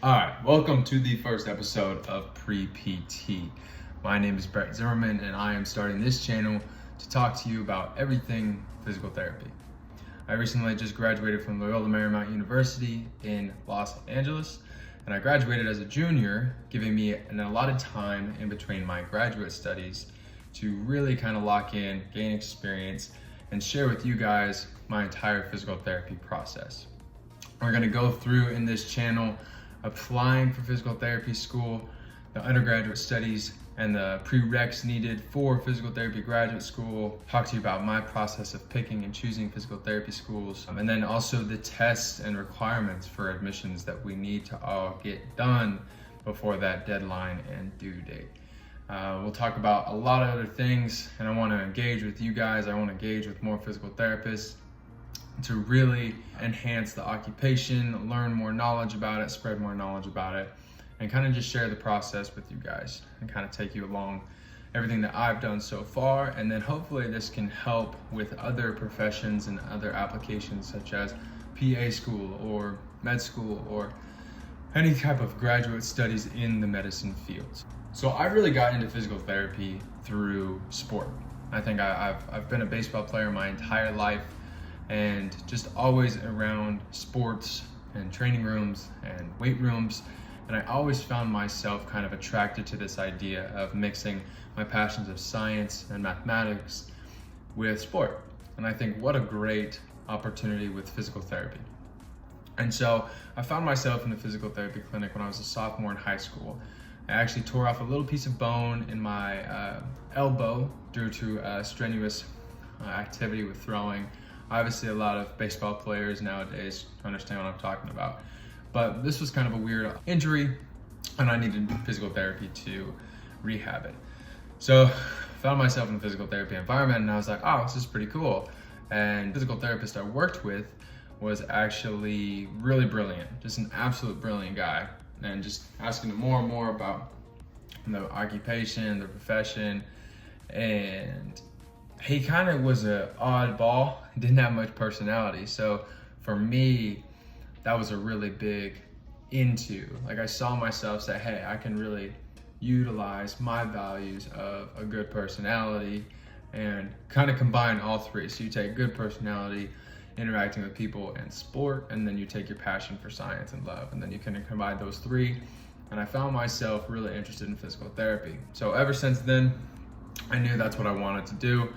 All right, welcome to the first episode of PrePT. My name is Brett Zimmerman, and I am starting this channel to talk to you about everything physical therapy. I recently just graduated from Loyola Marymount University in Los Angeles, and I graduated as a junior, giving me a lot of time in between my graduate studies to really kind of lock in, gain experience, and share with you guys my entire physical therapy process. We're gonna go through in this channel applying for physical therapy school, the undergraduate studies, and the prereqs needed for physical therapy graduate school, talk to you about my process of picking and choosing physical therapy schools, and then also the tests and requirements for admissions that we need to all get done before that deadline and due date. We'll talk about a lot of other things, and I want to engage with you guys. I want to engage with more physical therapists to really enhance the occupation, learn more knowledge about it, spread more knowledge about it, and kind of just share the process with you guys and kind of take you along everything that I've done so far. And then hopefully this can help with other professions and other applications such as PA school or med school or any type of graduate studies in the medicine fields. So I really got into physical therapy through sport. I think I've been a baseball player my entire life, and just always around sports and training rooms and weight rooms. And I always found myself kind of attracted to this idea of mixing my passions of science and mathematics with sport. And I think what a great opportunity with physical therapy. And so I found myself in the physical therapy clinic when I was a sophomore in high school. I actually tore off a little piece of bone in my elbow due to strenuous activity with throwing. Obviously, a lot of baseball players nowadays understand what I'm talking about. But this was kind of a weird injury, and I needed physical therapy to rehab it. So found myself in the physical therapy environment, and I was like, oh, this is pretty cool. And the physical therapist I worked with was actually really brilliant, just an absolute brilliant guy. And just asking him more and more about the occupation, the profession, and he kind of was an oddball, didn't have much personality. So for me, that was a really big into. Like, I saw myself say, hey, I can really utilize my values of a good personality and kind of combine all three. So you take good personality, interacting with people, and sport, and then you take your passion for science and love, and then you can combine those three. And I found myself really interested in physical therapy. So ever since then, I knew that's what I wanted to do,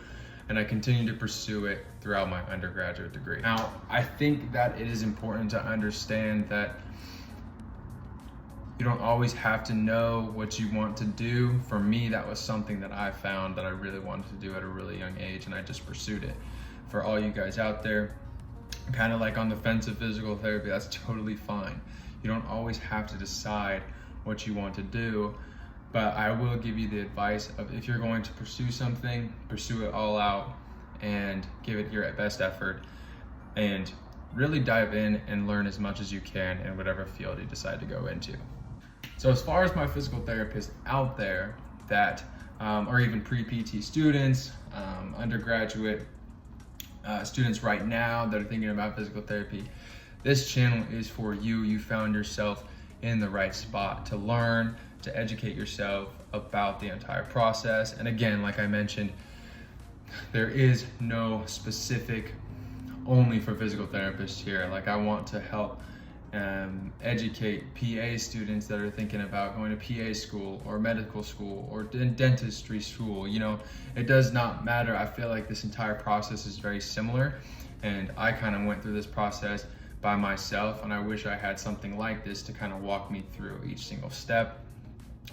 and I continued to pursue it throughout my undergraduate degree. Now, I think that it is important to understand that you don't always have to know what you want to do. For me, that was something that I found that I really wanted to do at a really young age, and I just pursued it. For all you guys out there, kind of like on the fence of physical therapy, that's totally fine. You don't always have to decide what you want to do. But I will give you the advice of, if you're going to pursue something, pursue it all out and give it your best effort, and really dive in and learn as much as you can in whatever field you decide to go into. So as far as my physical therapists out there that, or even pre-PT students, undergraduate students right now that are thinking about physical therapy, this channel is for you. You found yourself in the right spot to learn, to educate yourself about the entire process. And again, like I mentioned, there is no specific only for physical therapists here. Like, I want to help educate PA students that are thinking about going to PA school or medical school or dentistry school. You know, it does not matter. I feel like this entire process is very similar, and I kind of went through this process by myself, and I wish I had something like this to kind of walk me through each single step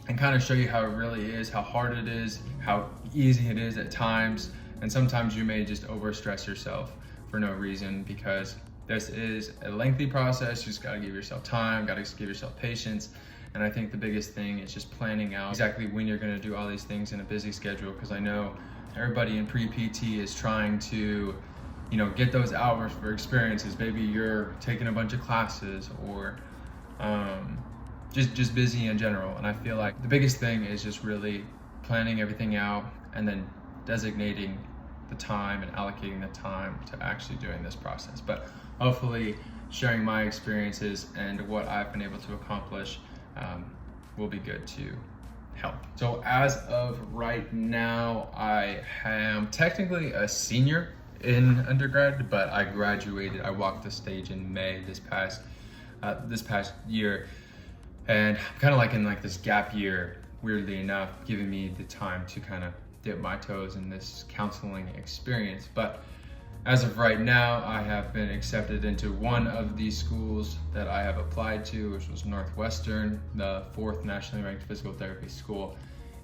and kind of show you how it really is, how hard it is, how easy it is at times. And sometimes you may just overstress yourself for no reason, because this is a lengthy process. You just gotta give yourself time, gotta give yourself patience. And I think the biggest thing is just planning out exactly when you're gonna do all these things in a busy schedule, because I know everybody in pre-PT is trying to, you know, get those hours for experiences. Maybe you're taking a bunch of classes, or just busy in general. And I feel like the biggest thing is just really planning everything out and then designating the time and allocating the time to actually doing this process. But hopefully sharing my experiences and what I've been able to accomplish will be good to help. So as of right now, I am technically a senior in undergrad, but I graduated. I walked the stage in May this past year, and I'm kind of like in like this gap year, weirdly enough, giving me the time to kind of dip my toes in this counseling experience. But as of right now, I have been accepted into one of these schools that I have applied to, which was Northwestern, the 4th nationally ranked physical therapy school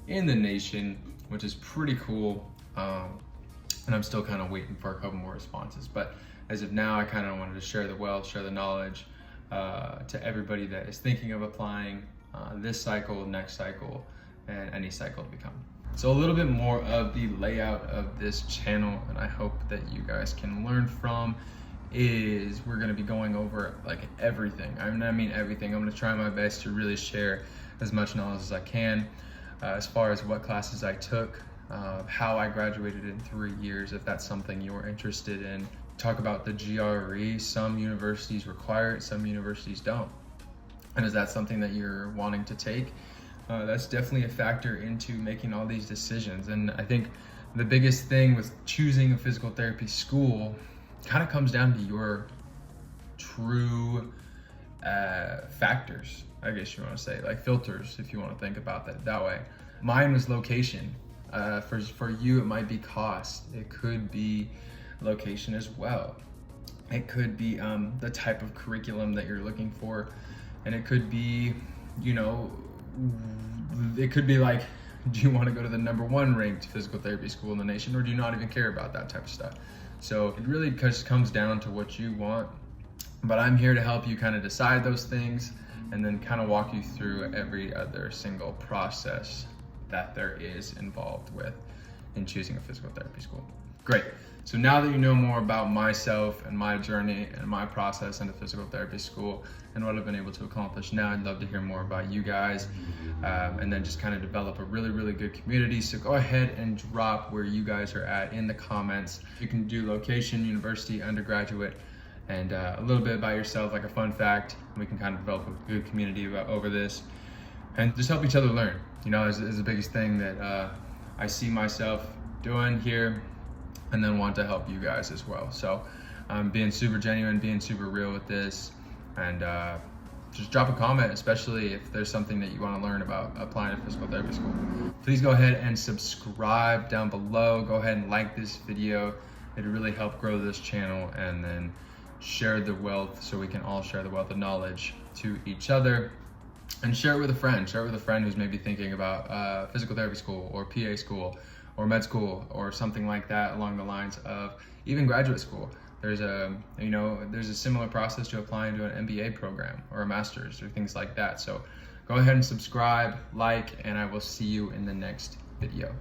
in the nation, which is pretty cool. And I'm still kind of waiting for a couple more responses. But as of now, I kind of wanted to share the wealth, share the knowledge to everybody that is thinking of applying this cycle, next cycle, and any cycle to become. So a little bit more of the layout of this channel, and I hope that you guys can learn from, is we're gonna be going over like everything. I mean everything. I'm gonna try my best to really share as much knowledge as I can, as far as what classes I took, how I graduated in 3 years, if that's something you're interested in. Talk about the GRE. Some universities require it, some universities don't. And is that something that you're wanting to take? That's definitely a factor into making all these decisions. And I think the biggest thing with choosing a physical therapy school kind of comes down to your true factors, I guess you want to say, like filters, if you want to think about that way. Mine was location. For you, it might be cost. It could be location as well. It could be the type of curriculum that you're looking for. And it could be, you know, it could be like, do you want to go to the #1 ranked physical therapy school in the nation, or do you not even care about that type of stuff? So it really just comes down to what you want. But I'm here to help you kind of decide those things and then kind of walk you through every other single process that there is involved with in choosing a physical therapy school. Great. So now that you know more about myself and my journey and my process into physical therapy school and what I've been able to accomplish, now I'd love to hear more about you guys, and then just kind of develop a really, really good community. So go ahead and drop where you guys are at in the comments. You can do location, university, undergraduate, and a little bit about yourself, like a fun fact. We can kind of develop a good community over this and just help each other learn. You know, is the biggest thing that I see myself doing here, and then want to help you guys as well. So being super genuine, being super real with this, and just drop a comment, especially if there's something that you want to learn about applying to physical therapy school. Please go ahead and subscribe down below. Go ahead and like this video. It'll really help grow this channel, and then share the wealth so we can all share the wealth of knowledge to each other. And share it with a friend. Share it with a friend who's maybe thinking about physical therapy school or PA school or med school or something like that along the lines of even graduate school. There's a similar process to applying to an MBA program or a master's or things like that. So go ahead and subscribe, like, and I will see you in the next video.